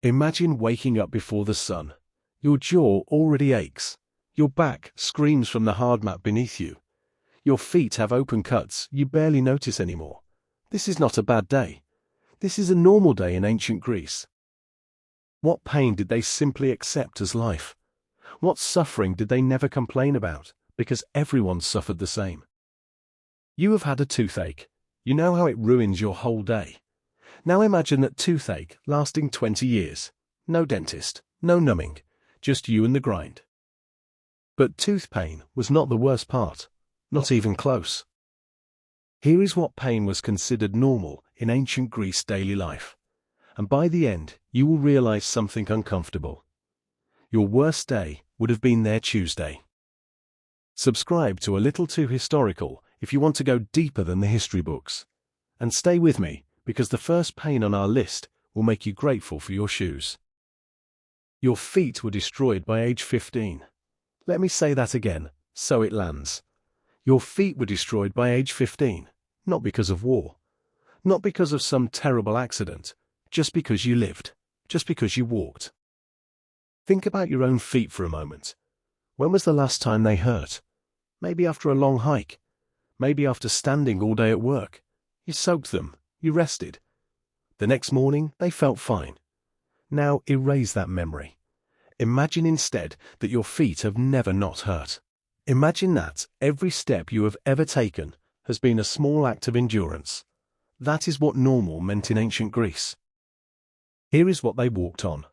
Imagine waking up before the sun. Your jaw already aches. Your back screams from the hard mat beneath you. Your feet have open cuts you barely notice anymore. This is not a bad day. This is a normal day in ancient Greece. What pain did they simply accept as life? What suffering did they never complain about, because everyone suffered the same? You have had a toothache. You know how it ruins your whole day. Now imagine that toothache lasting 20 years. No dentist, no numbing, just you and the grind. But tooth pain was not the worst part, not even close. Here is what pain was considered normal in ancient Greece daily life. And by the end, you will realize something uncomfortable. Your worst day would have been their Tuesday. Subscribe to A Little Too Historical if you want to go deeper than the history books. And stay with me, because the first pain on our list will make you grateful for your shoes. Your feet were destroyed by age 15. Let me say that again, so it lands. Your feet were destroyed by age 15, not because of war, not because of some terrible accident, just because you lived, just because you walked. Think about your own feet for a moment. When was the last time they hurt? Maybe after a long hike. Maybe after standing all day at work. You soaked them, you rested. The next morning, they felt fine. Now erase that memory. Imagine instead that your feet have never not hurt. Imagine that every step you have ever taken has been a small act of endurance. That is what normal meant in ancient Greece. Here is what they walked on.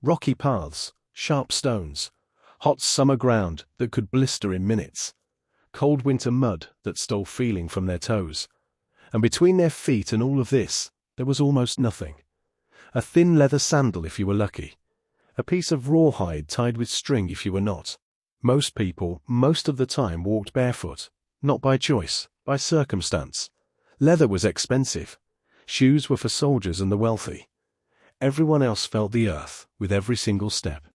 Rocky paths, sharp stones, hot summer ground that could blister in minutes, cold winter mud that stole feeling from their toes. And between their feet and all of this, there was almost nothing. A thin leather sandal if you were lucky. A piece of rawhide tied with string if you were not. Most people, most of the time, walked barefoot. Not by choice, by circumstance. Leather was expensive. Shoes were for soldiers and the wealthy. Everyone else felt the earth with every single step.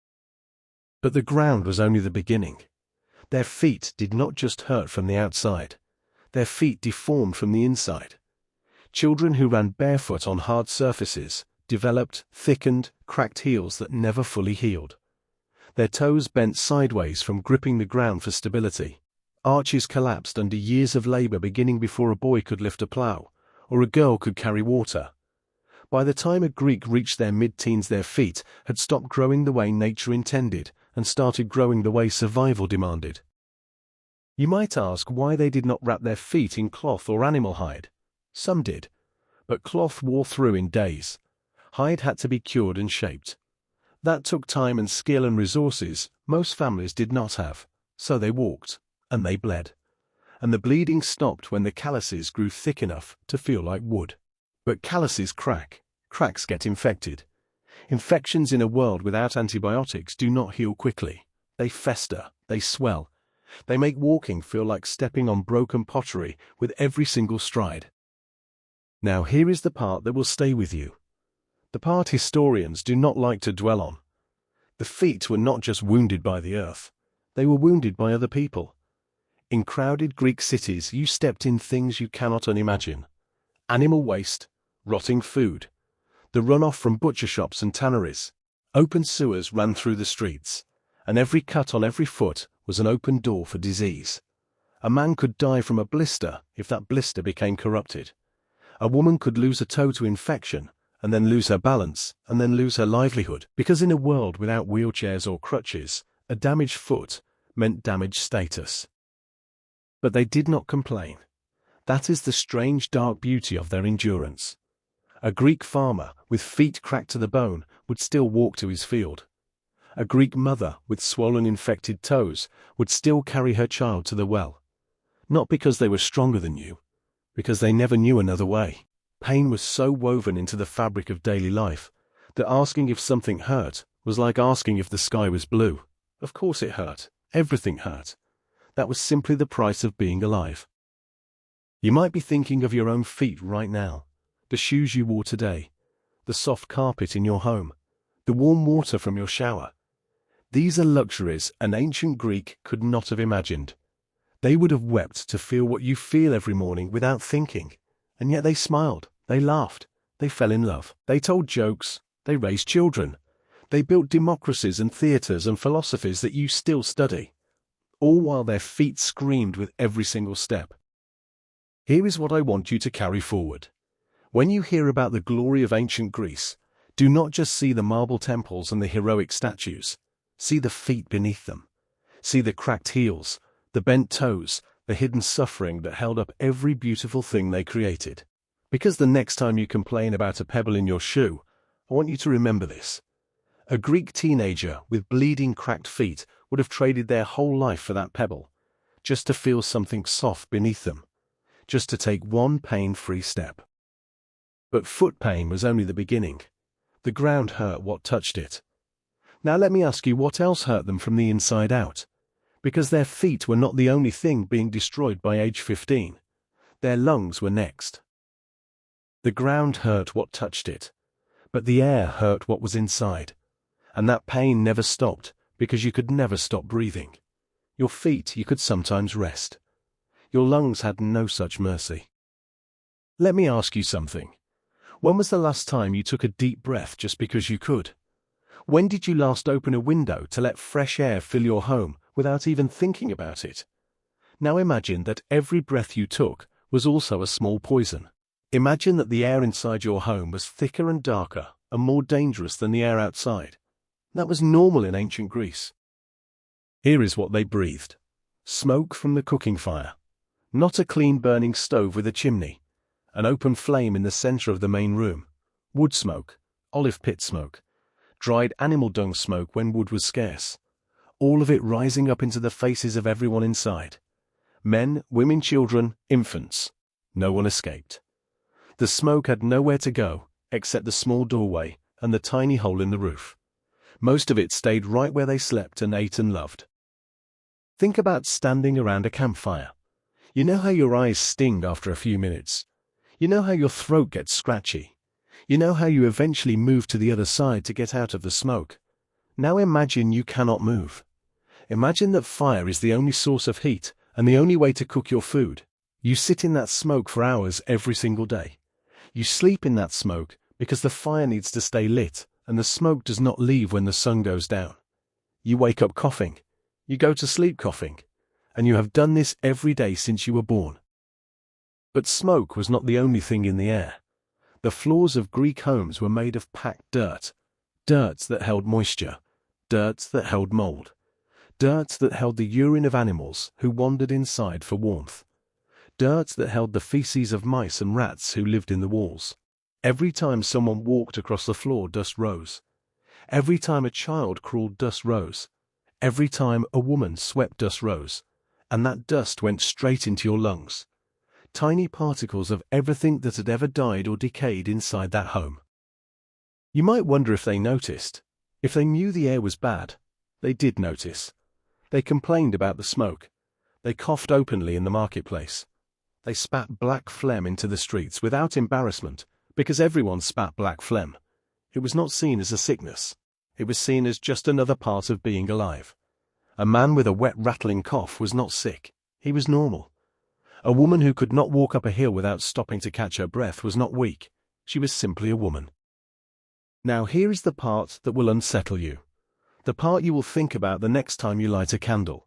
But the ground was only the beginning. Their feet did not just hurt from the outside. Their feet deformed from the inside. Children who ran barefoot on hard surfaces developed thickened, cracked heels that never fully healed. Their toes bent sideways from gripping the ground for stability. Arches collapsed under years of labor beginning before a boy could lift a plow, or a girl could carry water. By the time a Greek reached their mid-teens, their feet had stopped growing the way nature intended and started growing the way survival demanded. You might ask why they did not wrap their feet in cloth or animal hide. Some did, but cloth wore through in days. Hide had to be cured and shaped. That took time and skill and resources most families did not have, so they walked, and they bled. And the bleeding stopped when the calluses grew thick enough to feel like wood. But calluses crack, cracks get infected. Infections in a world without antibiotics do not heal quickly. They fester, they swell. They make walking feel like stepping on broken pottery with every single stride. Now here is the part that will stay with you. The part historians do not like to dwell on. The feet were not just wounded by the earth. They were wounded by other people. In crowded Greek cities, you stepped in things you cannot unimagine. Animal waste, rotting food, the runoff from butcher shops and tanneries. Open sewers ran through the streets, and every cut on every foot was an open door for disease. A man could die from a blister if that blister became corrupted. A woman could lose a toe to infection, and then lose her balance, and then lose her livelihood, because in a world without wheelchairs or crutches, a damaged foot meant damaged status. But they did not complain. That is the strange dark beauty of their endurance. A Greek farmer with feet cracked to the bone would still walk to his field. A Greek mother with swollen infected toes would still carry her child to the well. Not because they were stronger than you, because they never knew another way. Pain was so woven into the fabric of daily life that asking if something hurt was like asking if the sky was blue. Of course it hurt. Everything hurt. That was simply the price of being alive. You might be thinking of your own feet right now, the shoes you wore today, the soft carpet in your home, the warm water from your shower. These are luxuries an ancient Greek could not have imagined. They would have wept to feel what you feel every morning without thinking, and yet they smiled, they laughed, they fell in love. They told jokes, They raised children. They built democracies and theatres and philosophies that you still study, all while their feet screamed with every single step. Here is what I want you to carry forward. When you hear about the glory of ancient Greece, do not just see the marble temples and the heroic statues. See the feet beneath them. See the cracked heels, the bent toes, the hidden suffering that held up every beautiful thing they created. Because the next time you complain about a pebble in your shoe, I want you to remember this. A Greek teenager with bleeding, cracked feet would have traded their whole life for that pebble, just to feel something soft beneath them, just to take one pain-free step. But foot pain was only the beginning. The ground hurt what touched it. Now let me ask you what else hurt them from the inside out. Because their feet were not the only thing being destroyed by age 15. Their lungs were next. The ground hurt what touched it, but the air hurt what was inside. And that pain never stopped, because you could never stop breathing. Your feet you could sometimes rest. Your lungs had no such mercy. Let me ask you something. When was the last time you took a deep breath just because you could? When did you last open a window to let fresh air fill your home without even thinking about it? Now imagine that every breath you took was also a small poison. Imagine that the air inside your home was thicker and darker and more dangerous than the air outside. That was normal in ancient Greece. Here is what they breathed. Smoke from the cooking fire. Not a clean burning stove with a chimney. An open flame in the center of the main room. Wood smoke. Olive pit smoke. Dried animal dung smoke when wood was scarce. All of it rising up into the faces of everyone inside. Men, women, children, infants. No one escaped. The smoke had nowhere to go except the small doorway and the tiny hole in the roof. Most of it stayed right where they slept and ate and loved. Think about standing around a campfire. You know how your eyes sting after a few minutes. You know how your throat gets scratchy. You know how you eventually move to the other side to get out of the smoke. Now imagine you cannot move. Imagine that fire is the only source of heat and the only way to cook your food. You sit in that smoke for hours every single day. You sleep in that smoke because the fire needs to stay lit and the smoke does not leave when the sun goes down. You wake up coughing. You go to sleep coughing. And you have done this every day since you were born. But smoke was not the only thing in the air. The floors of Greek homes were made of packed dirt. Dirt that held moisture. Dirt that held mold. Dirt that held the urine of animals who wandered inside for warmth. Dirt that held the feces of mice and rats who lived in the walls. Every time someone walked across the floor, dust rose. Every time a child crawled, dust rose. Every time a woman swept, dust rose. And that dust went straight into your lungs. Tiny particles of everything that had ever died or decayed inside that home. You might wonder if they noticed. If they knew the air was bad, they did notice. They complained about the smoke. They coughed openly in the marketplace. They spat black phlegm into the streets without embarrassment, because everyone spat black phlegm. It was not seen as a sickness. It was seen as just another part of being alive. A man with a wet, rattling cough was not sick. He was normal. A woman who could not walk up a hill without stopping to catch her breath was not weak. She was simply a woman. Now here is the part that will unsettle you. The part you will think about the next time you light a candle.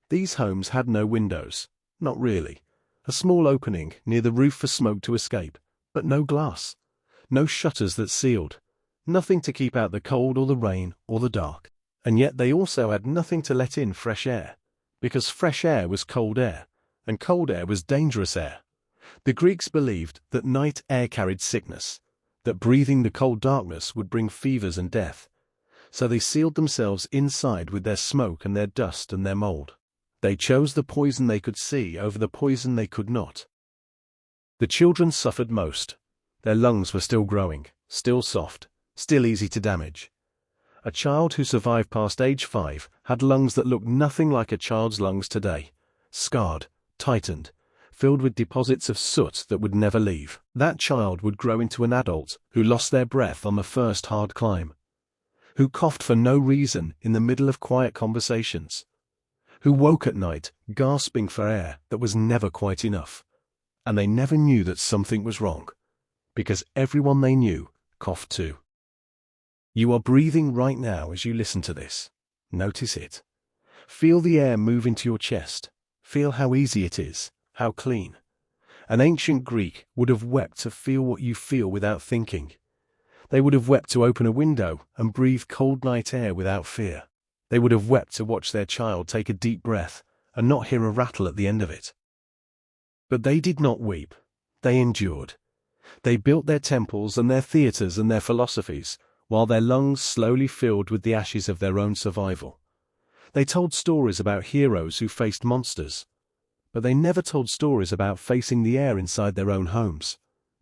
These homes had no windows. Not really. A small opening near the roof for smoke to escape, but no glass. No shutters that sealed. Nothing to keep out the cold or the rain or the dark. And yet they also had nothing to let in fresh air, because fresh air was cold air, and cold air was dangerous air. The Greeks believed that night air carried sickness, that breathing the cold darkness would bring fevers and death. So they sealed themselves inside with their smoke and their dust and their mold. They chose the poison they could see over the poison they could not. The children suffered most. Their lungs were still growing, still soft, still easy to damage. A child who survived past age 5 had lungs that looked nothing like a child's lungs today, scarred, tightened, filled with deposits of soot that would never leave. That child would grow into an adult who lost their breath on the first hard climb, who coughed for no reason in the middle of quiet conversations, who woke at night gasping for air that was never quite enough, and they never knew that something was wrong, because everyone they knew coughed too. You are breathing right now as you listen to this. Notice it. Feel the air move into your chest. Feel how easy it is, how clean. An ancient Greek would have wept to feel what you feel without thinking. They would have wept to open a window and breathe cold night air without fear. They would have wept to watch their child take a deep breath and not hear a rattle at the end of it. But they did not weep. They endured. They built their temples and their theaters and their philosophies, while their lungs slowly filled with the ashes of their own survival. They told stories about heroes who faced monsters, but they never told stories about facing the air inside their own homes,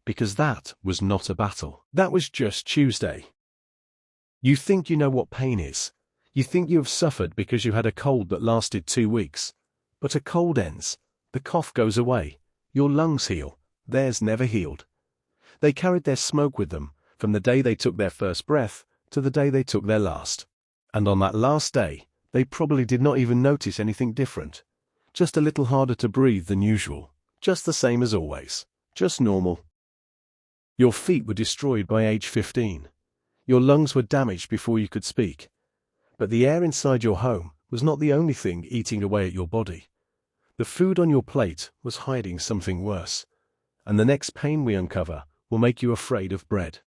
because that was not a battle. That was just Tuesday. You think you know what pain is. You think you have suffered because you had a cold that lasted 2 weeks. But a cold ends, the cough goes away, your lungs heal, theirs never healed. They carried their smoke with them, from the day they took their first breath to the day they took their last. And on that last day, they probably did not even notice anything different. Just a little harder to breathe than usual. Just the same as always. Just normal. Your feet were destroyed by age 15. Your lungs were damaged before you could speak. But the air inside your home was not the only thing eating away at your body. The food on your plate was hiding something worse. And the next pain we uncover will make you afraid of bread.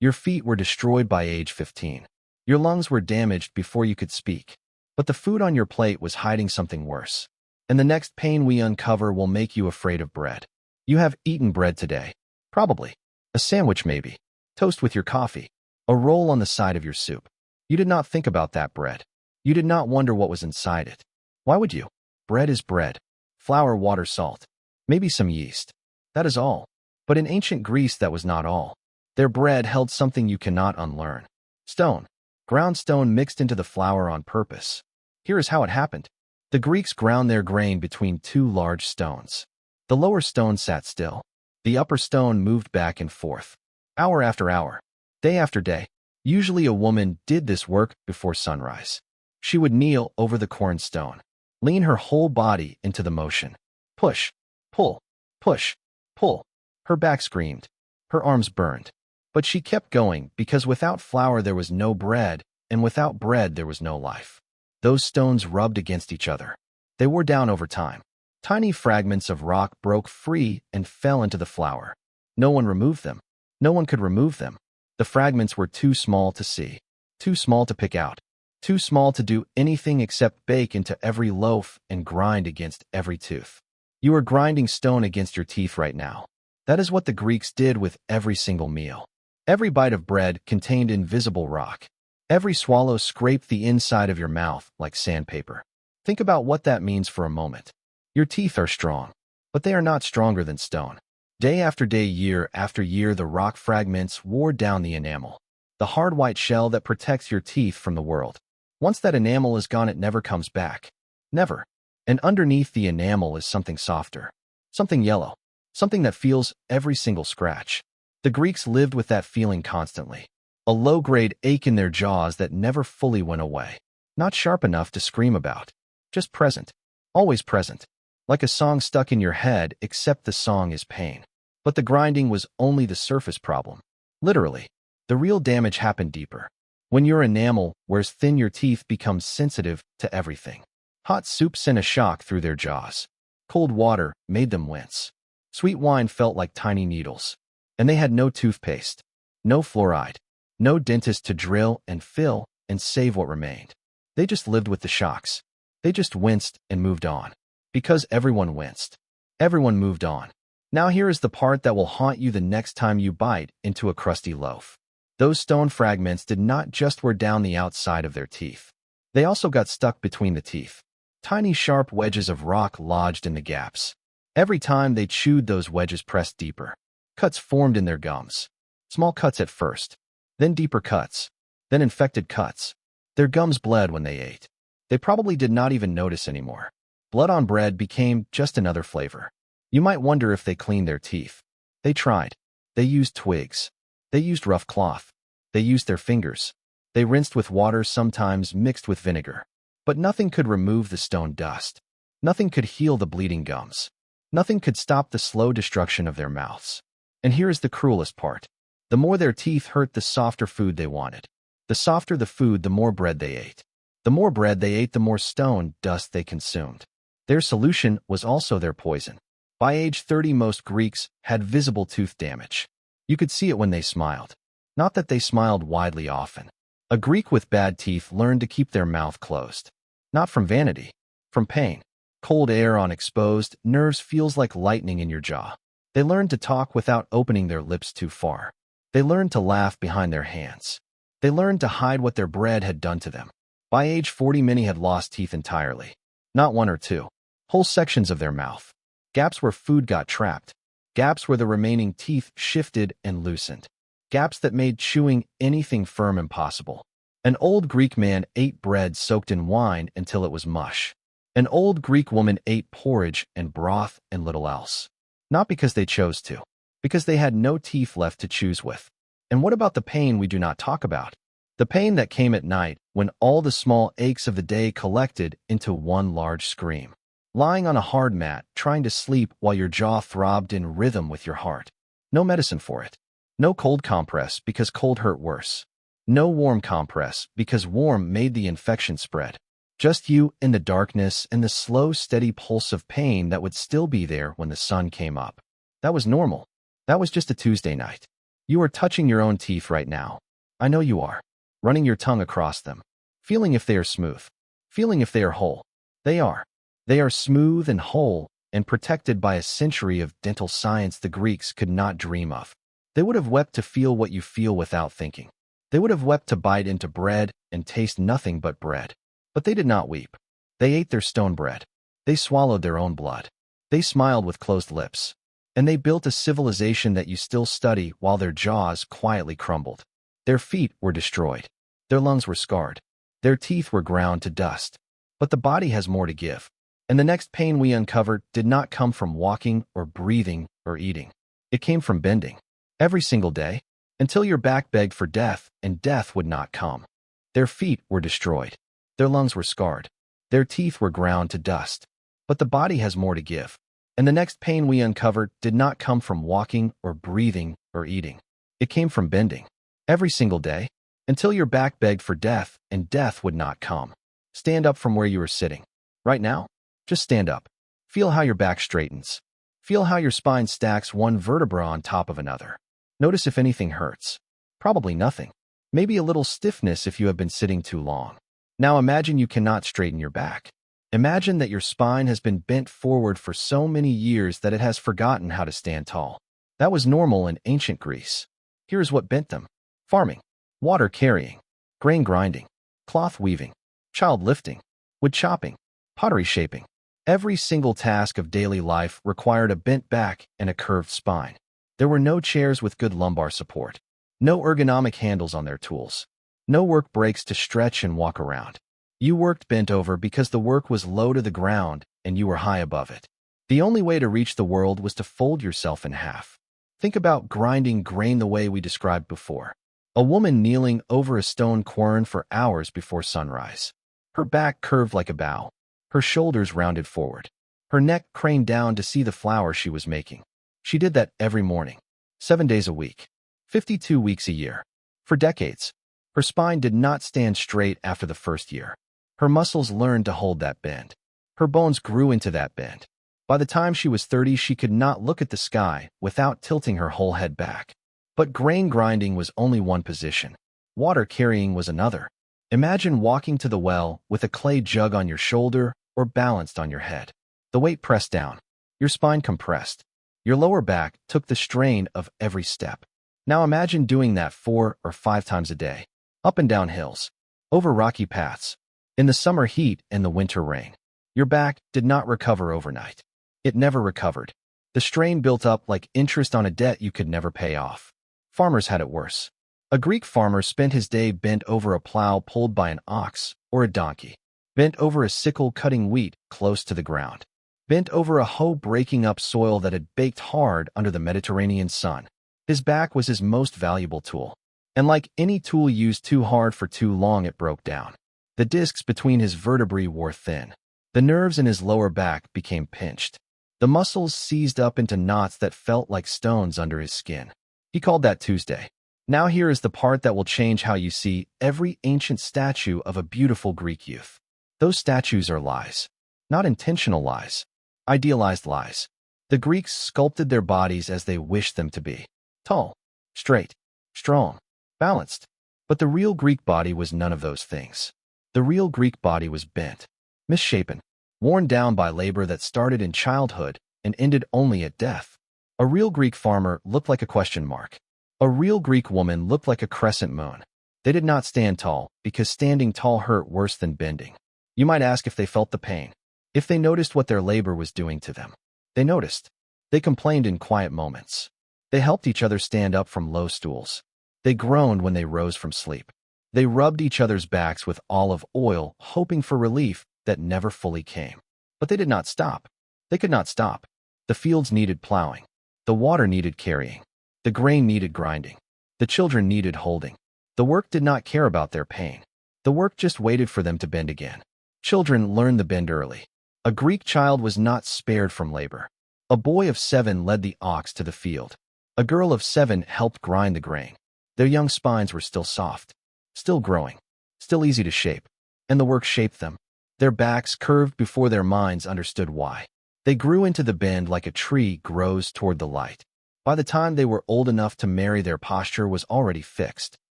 Your feet were destroyed by age 15. Your lungs were damaged before you could speak. But the food on your plate was hiding something worse. And the next pain we uncover will make you afraid of bread. You have eaten bread today. Probably. A sandwich maybe. Toast with your coffee. A roll on the side of your soup. You did not think about that bread. You did not wonder what was inside it. Why would you? Bread is bread. Flour, water, salt. Maybe some yeast. That is all. But in ancient Greece that was not all. Their bread held something you cannot unlearn. Stone. Ground stone mixed into the flour on purpose. Here is how it happened. The Greeks ground their grain between 2 large stones. The lower stone sat still. The upper stone moved back and forth. Hour after hour. Day after day. Usually a woman did this work before sunrise. She would kneel over the corn stone. Lean her whole body into the motion. Push. Pull. Push. Pull. Her back screamed. Her arms burned. But she kept going because without flour there was no bread, and without bread there was no life. Those stones rubbed against each other. They wore down over time. Tiny fragments of rock broke free and fell into the flour. No one removed them. No one could remove them. The fragments were too small to see, too small to pick out, too small to do anything except bake into every loaf and grind against every tooth. You are grinding stone against your teeth right now. That is what the Greeks did with every single meal. Every bite of bread contained invisible rock. Every swallow scraped the inside of your mouth like sandpaper. Think about what that means for a moment. Your teeth are strong, but they are not stronger than stone. Day after day, year after year, the rock fragments wore down the enamel, the hard white shell that protects your teeth from the world. Once that enamel is gone, it never comes back. Never. And underneath the enamel is something softer, something yellow, something that feels every single scratch. The Greeks lived with that feeling constantly. A low-grade ache in their jaws that never fully went away. Not sharp enough to scream about. Just present. Always present. Like a song stuck in your head, except the song is pain. But the grinding was only the surface problem. Literally. The real damage happened deeper. When your enamel wears thin, your teeth become sensitive to everything. Hot soup sent a shock through their jaws. Cold water made them wince. Sweet wine felt like tiny needles. And they had no toothpaste, no fluoride, no dentist to drill and fill and save what remained. They just lived with the shocks. They just winced and moved on. Because everyone winced. Everyone moved on. Now here is the part that will haunt you the next time you bite into a crusty loaf. Those stone fragments did not just wear down the outside of their teeth. They also got stuck between the teeth. Tiny sharp wedges of rock lodged in the gaps. Every time they chewed, those wedges pressed deeper. Cuts formed in their gums. Small cuts at first, then deeper cuts, then infected cuts. Their gums bled when they ate. They probably did not even notice anymore. Blood on bread became just another flavor. You might wonder if they cleaned their teeth. They tried. They used twigs. They used rough cloth. They used their fingers. They rinsed with water, sometimes mixed with vinegar. But nothing could remove the stone dust. Nothing could heal the bleeding gums. Nothing could stop the slow destruction of their mouths. And here is the cruelest part. The more their teeth hurt, the softer food they wanted. The softer the food, the more bread they ate. The more bread they ate, the more stone dust they consumed. Their solution was also their poison. By age 30, most Greeks had visible tooth damage. You could see it when they smiled. Not that they smiled widely often. A Greek with bad teeth learned to keep their mouth closed. Not from vanity, from pain. Cold air on exposed nerves feels like lightning in your jaw. They learned to talk without opening their lips too far. They learned to laugh behind their hands. They learned to hide what their bread had done to them. By age 40, many had lost teeth entirely. Not one or two. Whole sections of their mouth. Gaps where food got trapped. Gaps where the remaining teeth shifted and loosened. Gaps that made chewing anything firm impossible. An old Greek man ate bread soaked in wine until it was mush. An old Greek woman ate porridge and broth and little else. Not because they chose to, because they had no teeth left to choose with. And what about the pain we do not talk about? The pain that came at night when all the small aches of the day collected into one large scream. Lying on a hard mat, trying to sleep while your jaw throbbed in rhythm with your heart. No medicine for it. No cold compress because cold hurt worse. No warm compress because warm made the infection spread. Just you in the darkness and the slow, steady pulse of pain that would still be there when the sun came up. That was normal. That was just a Tuesday night. You are touching your own teeth right now. I know you are. Running your tongue across them. Feeling if they are smooth. Feeling if they are whole. They are. They are smooth and whole and protected by a century of dental science the Greeks could not dream of. They would have wept to feel what you feel without thinking. They would have wept to bite into bread and taste nothing but bread. But they did not weep. They ate their stone bread. They swallowed their own blood. They smiled with closed lips. And they built a civilization that you still study while their jaws quietly crumbled. Their feet were destroyed. Their lungs were scarred. Their teeth were ground to dust. But the body has more to give. And the next pain we uncovered did not come from walking or breathing or eating. It came from bending. Every single day, until your back begged for death and death would not come. Their feet were destroyed. Their lungs were scarred. Their teeth were ground to dust. But the body has more to give. And the next pain we uncovered did not come from walking or breathing or eating. It came from bending. Every single day, until your back begged for death and death would not come. Stand up from where you are sitting. Right now, just stand up. Feel how your back straightens. Feel how your spine stacks one vertebra on top of another. Notice if anything hurts. Probably nothing. Maybe a little stiffness if you have been sitting too long. Now imagine you cannot straighten your back. Imagine that your spine has been bent forward for so many years that it has forgotten how to stand tall. That was normal in ancient Greece. Here's what bent them. Farming, water carrying, grain grinding, cloth weaving, child lifting, wood chopping, pottery shaping. Every single task of daily life required a bent back and a curved spine. There were no chairs with good lumbar support. No ergonomic handles on their tools. No work breaks to stretch and walk around. You worked bent over because the work was low to the ground and you were high above it. The only way to reach the world was to fold yourself in half. Think about grinding grain the way we described before. A woman kneeling over a stone quern for hours before sunrise. Her back curved like a bow. Her shoulders rounded forward. Her neck craned down to see the flour she was making. She did that every morning, 7 days a week, 52 weeks a year. For decades, her spine did not stand straight after the first year. Her muscles learned to hold that bend. Her bones grew into that bend. By the time she was 30, she could not look at the sky without tilting her whole head back. But grain grinding was only one position. Water carrying was another. Imagine walking to the well with a clay jug on your shoulder or balanced on your head. The weight pressed down. Your spine compressed. Your lower back took the strain of every step. Now imagine doing that 4 or 5 times a day. Up and down hills. Over rocky paths. In the summer heat and the winter rain. Your back did not recover overnight. It never recovered. The strain built up like interest on a debt you could never pay off. Farmers had it worse. A Greek farmer spent his day bent over a plow pulled by an ox or a donkey. Bent over a sickle cutting wheat close to the ground. Bent over a hoe breaking up soil that had baked hard under the Mediterranean sun. His back was his most valuable tool. And like any tool used too hard for too long, it broke down. The discs between his vertebrae wore thin. The nerves in his lower back became pinched. The muscles seized up into knots that felt like stones under his skin. He called that Tuesday. Now here is the part that will change how you see every ancient statue of a beautiful Greek youth. Those statues are lies. Not intentional lies. Idealized lies. The Greeks sculpted their bodies as they wished them to be. Tall, straight, strong, balanced. But the real Greek body was none of those things. The real Greek body was bent, misshapen, worn down by labor that started in childhood and ended only at death. A real Greek farmer looked like a question mark. A real Greek woman looked like a crescent moon. They did not stand tall because standing tall hurt worse than bending. You might ask if they felt the pain, if they noticed what their labor was doing to them. They noticed. They complained in quiet moments. They helped each other stand up from low stools. They groaned when they rose from sleep. They rubbed each other's backs with olive oil, hoping for relief that never fully came. But they did not stop. They could not stop. The fields needed plowing. The water needed carrying. The grain needed grinding. The children needed holding. The work did not care about their pain. The work just waited for them to bend again. Children learned the bend early. A Greek child was not spared from labor. A boy of 7 led the ox to the field. A girl of 7 helped grind the grain. Their young spines were still soft, still growing, still easy to shape, and the work shaped them. Their backs curved before their minds understood why. They grew into the bend like a tree grows toward the light. By the time they were old enough to marry, their posture was already fixed,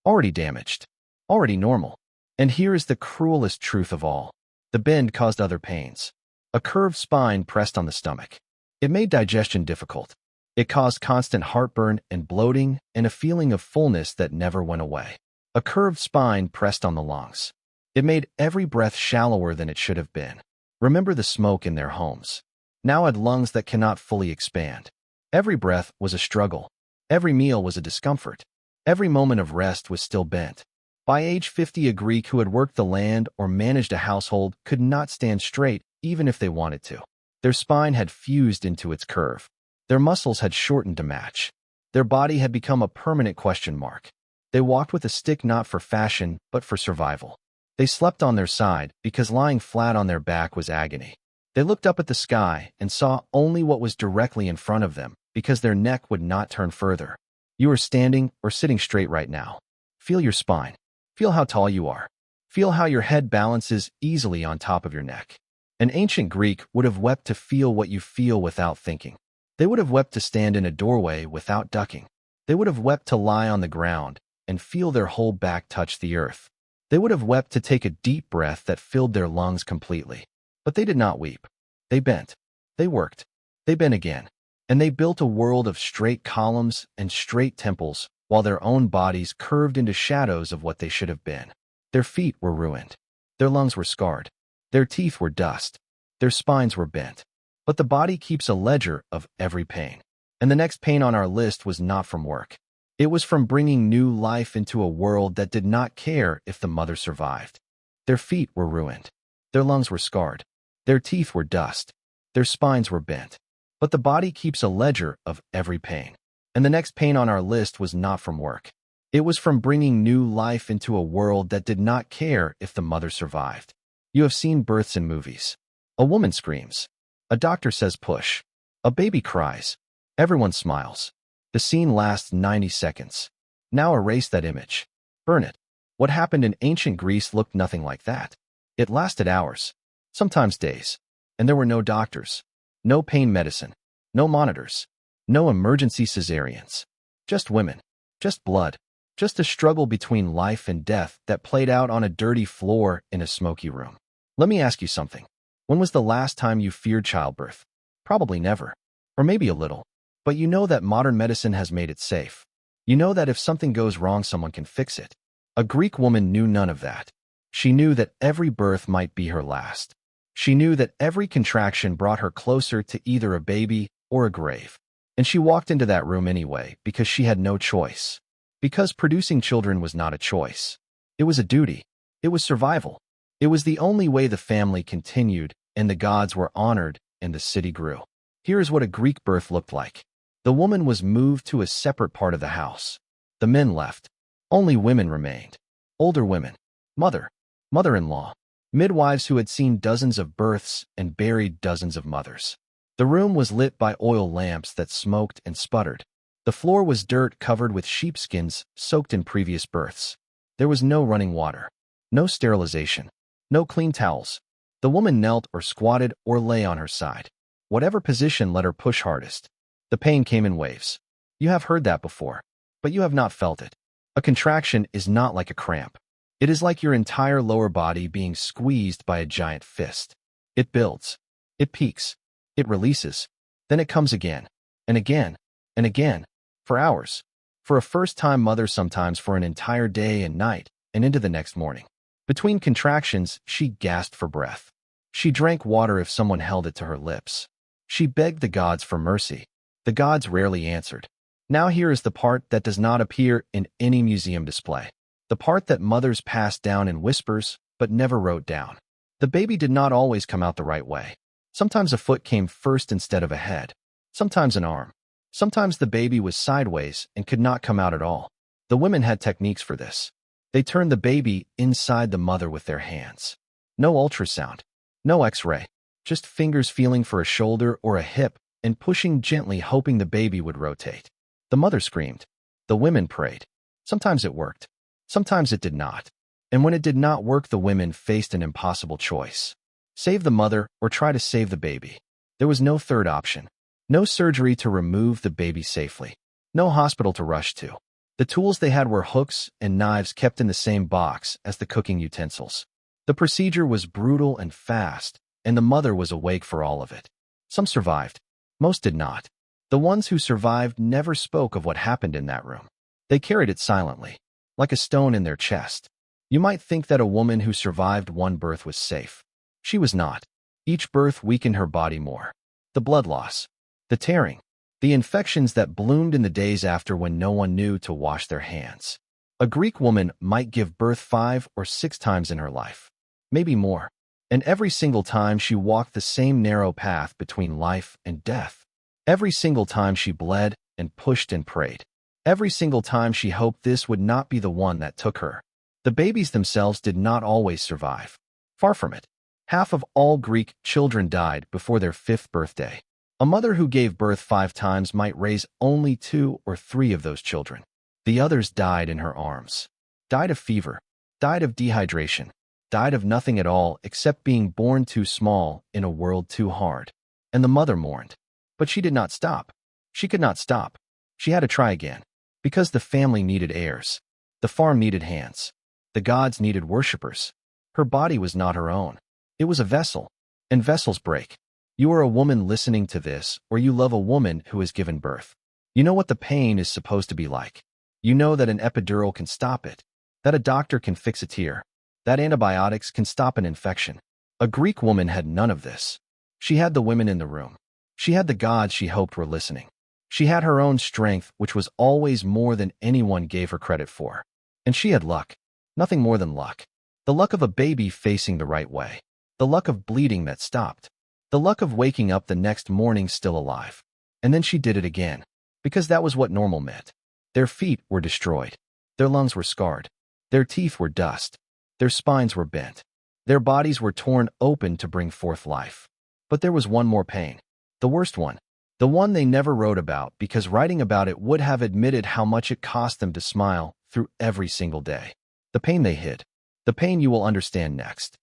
already damaged, already normal. And here is the cruelest truth of all. The bend caused other pains. A curved spine pressed on the stomach. It made digestion difficult. It caused constant heartburn and bloating and a feeling of fullness that never went away. A curved spine pressed on the lungs. It made every breath shallower than it should have been. Remember the smoke in their homes. Now had lungs that cannot fully expand. Every breath was a struggle. Every meal was a discomfort. Every moment of rest was still bent. By age 50, a Greek who had worked the land or managed a household could not stand straight even if they wanted to. Their spine had fused into its curve. Their muscles had shortened to match. Their body had become a permanent question mark. They walked with a stick not for fashion, but for survival. They slept on their side because lying flat on their back was agony. They looked up at the sky and saw only what was directly in front of them because their neck would not turn further. You are standing or sitting straight right now. Feel your spine. Feel how tall you are. Feel how your head balances easily on top of your neck. An ancient Greek would have wept to feel what you feel without thinking. They would have wept to stand in a doorway without ducking. They would have wept to lie on the ground and feel their whole back touch the earth. They would have wept to take a deep breath that filled their lungs completely. But they did not weep. They bent. They worked. They bent again. And they built a world of straight columns and straight temples while their own bodies curved into shadows of what they should have been. Their feet were ruined. Their lungs were scarred. Their teeth were dust. Their spines were bent. But the body keeps a ledger of every pain. And the next pain on our list was not from work. It was from bringing new life into a world that did not care if the mother survived. Their feet were ruined. Their lungs were scarred. Their teeth were dust. Their spines were bent. But the body keeps a ledger of every pain. And the next pain on our list was not from work. It was from bringing new life into a world that did not care if the mother survived. You have seen births in movies. A woman screams. A doctor says push. A baby cries. Everyone smiles. The scene lasts 90 seconds. Now erase that image. Burn it. What happened in ancient Greece looked nothing like that. It lasted hours, sometimes days. And there were no doctors, no pain medicine, no monitors, no emergency cesareans. Just women, just blood, just a struggle between life and death that played out on a dirty floor in a smoky room. Let me ask you something. When was the last time you feared childbirth? Probably never. Or maybe a little. But you know that modern medicine has made it safe. You know that if something goes wrong, someone can fix it. A Greek woman knew none of that. She knew that every birth might be her last. She knew that every contraction brought her closer to either a baby or a grave. And she walked into that room anyway because she had no choice. Because producing children was not a choice. It was a duty. It was survival. It was the only way the family continued and the gods were honored and the city grew. Here is what a Greek birth looked like. The woman was moved to a separate part of the house. The men left. Only women remained. Older women. Mother-in-law. Midwives who had seen dozens of births and buried dozens of mothers. The room was lit by oil lamps that smoked and sputtered. The floor was dirt covered with sheepskins soaked in previous births. There was no running water, no sterilization, no clean towels. The woman knelt or squatted or lay on her side. Whatever position let her push hardest. The pain came in waves. You have heard that before, but you have not felt it. A contraction is not like a cramp. It is like your entire lower body being squeezed by a giant fist. It builds. It peaks. It releases. Then it comes again, and again, and again, for hours. For a first-time mother, sometimes for an entire day and night, and into the next morning. Between contractions, she gasped for breath. She drank water if someone held it to her lips. She begged the gods for mercy. The gods rarely answered. Now here is the part that does not appear in any museum display. The part that mothers passed down in whispers, but never wrote down. The baby did not always come out the right way. Sometimes a foot came first instead of a head. Sometimes an arm. Sometimes the baby was sideways and could not come out at all. The women had techniques for this. They turned the baby inside the mother with their hands. No ultrasound. No X-ray. Just fingers feeling for a shoulder or a hip and pushing gently, hoping the baby would rotate. The mother screamed. The women prayed. Sometimes it worked. Sometimes it did not. And when it did not work, the women faced an impossible choice. Save the mother or try to save the baby. There was no third option. No surgery to remove the baby safely. No hospital to rush to. The tools they had were hooks and knives kept in the same box as the cooking utensils. The procedure was brutal and fast, and the mother was awake for all of it. Some survived. Most did not. The ones who survived never spoke of what happened in that room. They carried it silently, like a stone in their chest. You might think that a woman who survived one birth was safe. She was not. Each birth weakened her body more. The blood loss, the tearing, the infections that bloomed in the days after when no one knew to wash their hands. A Greek woman might give birth 5 or 6 times in her life, maybe more, and every single time she walked the same narrow path between life and death. Every single time she bled and pushed and prayed. Every single time she hoped this would not be the one that took her. The babies themselves did not always survive. Far from it. Half of all Greek children died before their 5th birthday. A mother who gave birth 5 times might raise only 2 or 3 of those children. The others died in her arms. Died of fever. Died of dehydration. Died of nothing at all except being born too small in a world too hard. And the mother mourned. But she did not stop. She could not stop. She had to try again. Because the family needed heirs. The farm needed hands. The gods needed worshippers. Her body was not her own. It was a vessel. And vessels break. You are a woman listening to this, or you love a woman who has given birth. You know what the pain is supposed to be like. You know that an epidural can stop it. That a doctor can fix a tear. That antibiotics can stop an infection. A Greek woman had none of this. She had the women in the room. She had the gods she hoped were listening. She had her own strength, which was always more than anyone gave her credit for. And she had luck. Nothing more than luck. The luck of a baby facing the right way. The luck of bleeding that stopped. The luck of waking up the next morning still alive. And then she did it again. Because that was what normal meant. Their feet were destroyed. Their lungs were scarred. Their teeth were dust. Their spines were bent. Their bodies were torn open to bring forth life. But there was one more pain. The worst one. The one they never wrote about because writing about it would have admitted how much it cost them to smile through every single day. The pain they hid. The pain you will understand next.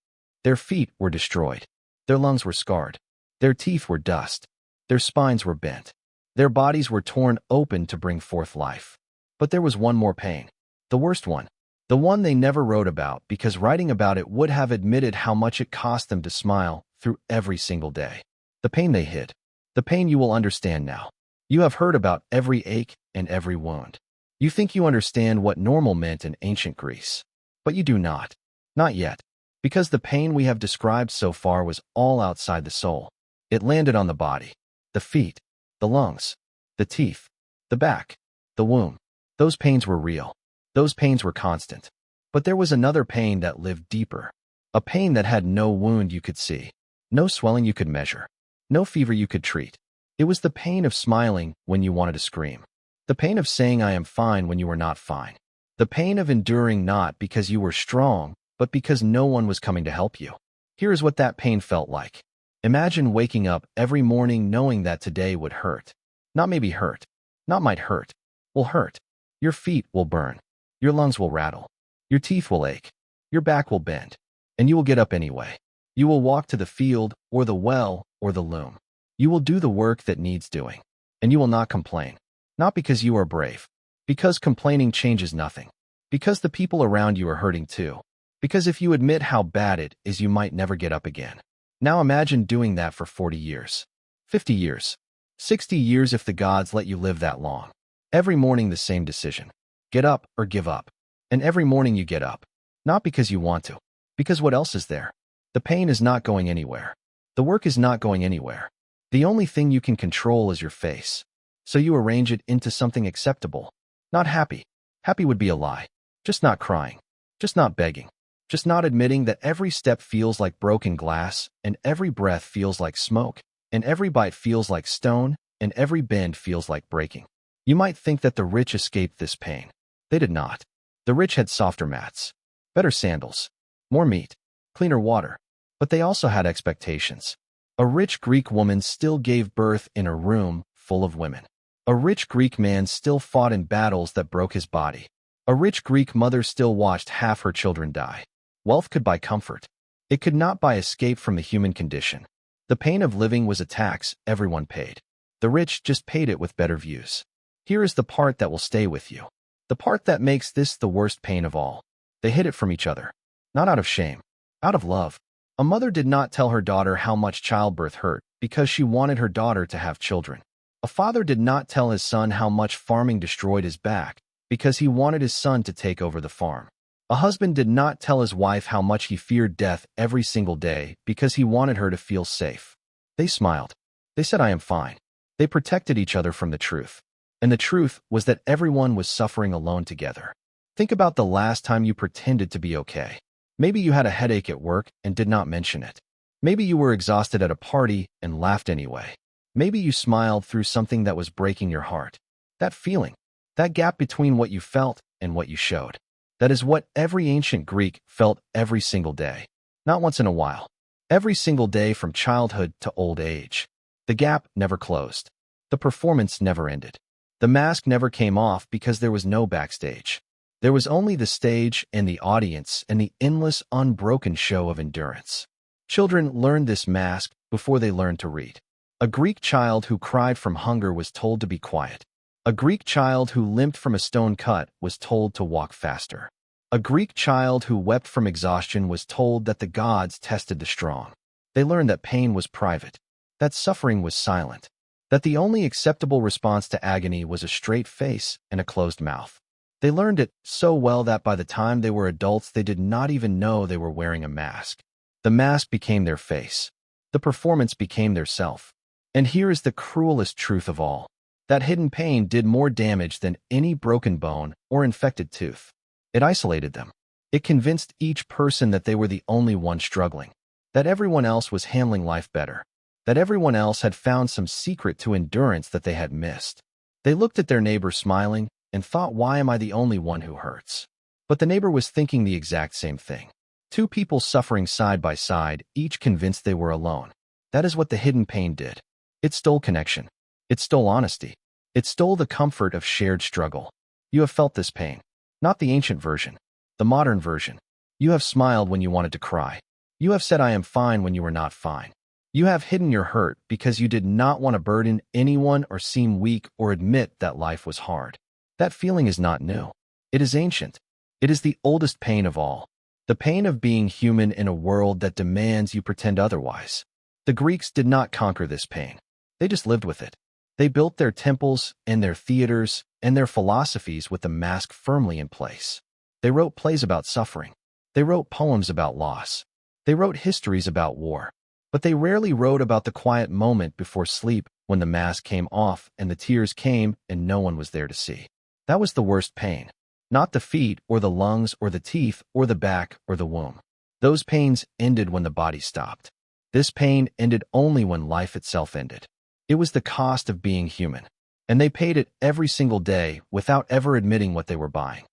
Their feet were destroyed. Their lungs were scarred. Their teeth were dust. Their spines were bent. Their bodies were torn open to bring forth life. But there was one more pain. The worst one. The one they never wrote about because writing about it would have admitted how much it cost them to smile through every single day. The pain they hid. The pain you will understand now. You have heard about every ache and every wound. You think you understand what normal meant in ancient Greece. But you do not. Not yet. Because the pain we have described so far was all outside the soul. It landed on the body. The feet. The lungs. The teeth. The back. The womb. Those pains were real. Those pains were constant. But there was another pain that lived deeper. A pain that had no wound you could see. No swelling you could measure. No fever you could treat. It was the pain of smiling when you wanted to scream. The pain of saying I am fine when you were not fine. The pain of enduring not because you were strong, but because no one was coming to help you. Here is what that pain felt like. Imagine waking up every morning knowing that today would hurt. Not maybe hurt, Not might hurt. Will hurt. Your feet will burn. Your lungs will rattle. Your teeth will ache. Your back will bend. And you will get up anyway. You will walk to the field, or the well, or the loom. You will do the work that needs doing. And you will not complain. Not because you are brave. Because complaining changes nothing. Because the people around you are hurting too. Because if you admit how bad it is, you might never get up again. Now imagine doing that for 40 years. 50 years. 60 years if the gods let you live that long. Every morning the same decision. Get up or give up. And every morning you get up. Not because you want to. Because what else is there? The pain is not going anywhere. The work is not going anywhere. The only thing you can control is your face. So you arrange it into something acceptable. Not happy. Happy would be a lie. Just not crying. Just not begging. Just not admitting that every step feels like broken glass, and every breath feels like smoke, and every bite feels like stone, and every bend feels like breaking. You might think that the rich escaped this pain. They did not. The rich had softer mats, better sandals, more meat, cleaner water. But they also had expectations. A rich Greek woman still gave birth in a room full of women. A rich Greek man still fought in battles that broke his body. A rich Greek mother still watched half her children die. Wealth could buy comfort. It could not buy escape from the human condition. The pain of living was a tax everyone paid. The rich just paid it with better views. Here is the part that will stay with you. The part that makes this the worst pain of all. They hid it from each other. Not out of shame. Out of love. A mother did not tell her daughter how much childbirth hurt because she wanted her daughter to have children. A father did not tell his son how much farming destroyed his back because he wanted his son to take over the farm. A husband did not tell his wife how much he feared death every single day because he wanted her to feel safe. They smiled. They said, "I am fine." They protected each other from the truth. And the truth was that everyone was suffering alone together. Think about the last time you pretended to be okay. Maybe you had a headache at work and did not mention it. Maybe you were exhausted at a party and laughed anyway. Maybe you smiled through something that was breaking your heart. That feeling, that gap between what you felt and what you showed. That is what every ancient Greek felt every single day. Not once in a while. Every single day from childhood to old age. The gap never closed. The performance never ended. The mask never came off because there was no backstage. There was only the stage and the audience and the endless, unbroken show of endurance. Children learned this mask before they learned to read. A Greek child who cried from hunger was told to be quiet. A Greek child who limped from a stone cut was told to walk faster. A Greek child who wept from exhaustion was told that the gods tested the strong. They learned that pain was private, that suffering was silent, that the only acceptable response to agony was a straight face and a closed mouth. They learned it so well that by the time they were adults, they did not even know they were wearing a mask. The mask became their face. The performance became their self. And here is the cruelest truth of all. That hidden pain did more damage than any broken bone or infected tooth. It isolated them. It convinced each person that they were the only one struggling, that everyone else was handling life better, that everyone else had found some secret to endurance that they had missed. They looked at their neighbor smiling and thought, "Why am I the only one who hurts?" But the neighbor was thinking the exact same thing. Two people suffering side by side, each convinced they were alone. That is what the hidden pain did. It stole connection. It stole honesty. It stole the comfort of shared struggle. You have felt this pain. Not the ancient version. The modern version. You have smiled when you wanted to cry. You have said, "I am fine," when you were not fine. You have hidden your hurt because you did not want to burden anyone or seem weak or admit that life was hard. That feeling is not new. It is ancient. It is the oldest pain of all. The pain of being human in a world that demands you pretend otherwise. The Greeks did not conquer this pain. They just lived with it. They built their temples and their theaters and their philosophies with the mask firmly in place. They wrote plays about suffering. They wrote poems about loss. They wrote histories about war. But they rarely wrote about the quiet moment before sleep when the mask came off and the tears came and no one was there to see. That was the worst pain. Not the feet or the lungs or the teeth or the back or the womb. Those pains ended when the body stopped. This pain ended only when life itself ended. It was the cost of being human, and they paid it every single day without ever admitting what they were buying.